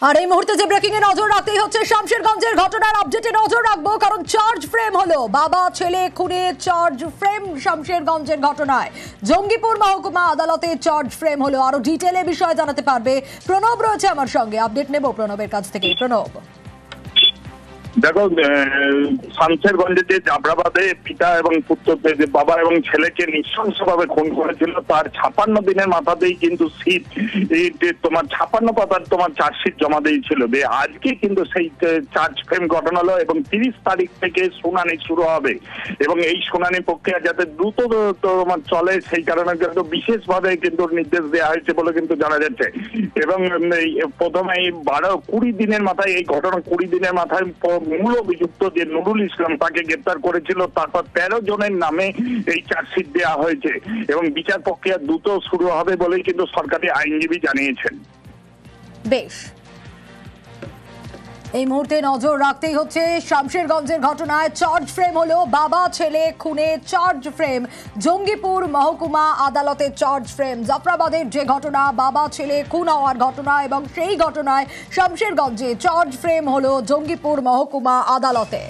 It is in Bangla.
আর এই মুহূর্তে যে ব্রেকিং এ নজর রাখতেই হচ্ছে শামশেরগঞ্জের ঘটনার আপডেটে নজর রাখবো, কারণ চার্জ ফ্রেম হলো বাবা ছেলে খুনে চার্জ ফ্রেম শামশেরগঞ্জের ঘটনায়। জঙ্গিপুর মহকুমা আদালতে চার্জ ফ্রেম হলো। আরো ডিটেলে বিষয় জানাতে পারবে প্রণব, রয়েছে আমার সঙ্গে। আপডেট নেব প্রণবের কাছ থেকে। প্রণব, দেখো, শামশেরগঞ্জে জাফরাবাদে পিতা এবং পুত্র, বাবা এবং ছেলেকে নৃশংসভাবে খুন করেছিল, তার 56 দিনের মাথাতেই কিন্তু তোমার 56 পাতার চার্জশিট জমা দিয়েছিল। আজকে কিন্তু সেই চার্জ ফ্রেম ঘটনা হলো এবং 30 তারিখ থেকে শুনানি শুরু হবে এবং এই শুনানি প্রক্রিয়া যাতে দ্রুত তোমার চলে সেই কারণে কিন্তু বিশেষভাবে কিন্তু নির্দেশ দেওয়া হয়েছে বলে কিন্তু জানা যাচ্ছে। এবং প্রথমে এই 20 দিনের মাথায় এই ঘটনা 20 দিনের মাথায় মূল অভিযুক্ত যে নুরুল ইসলাম তাকে গ্রেপ্তার করেছিল, তারপর 13 জনের নামে এই চার্জশিট দেওয়া হয়েছে এবং বিচার প্রক্রিয়া দ্রুত শুরু হবে বলে কিন্তু সরকারি আইনজীবী জানিয়েছেন। বেশ, এই মুহূর্তে নজর রাখতেই হচ্ছে শামশেরগঞ্জের ঘটনায় চার্জ ফ্রেম হলো বাবা ছেলে খুনে চার্জ ফ্রেম। জঙ্গিপুর মহকুমা আদালতে চার্জ ফ্রেম। জাফরাবাদের যে ঘটনা, বাবা ছেলে খুন হওয়ার ঘটনা, এবং সেই ঘটনায় শামশেরগঞ্জে চার্জ ফ্রেম হলো জঙ্গিপুর মহকুমা আদালতে।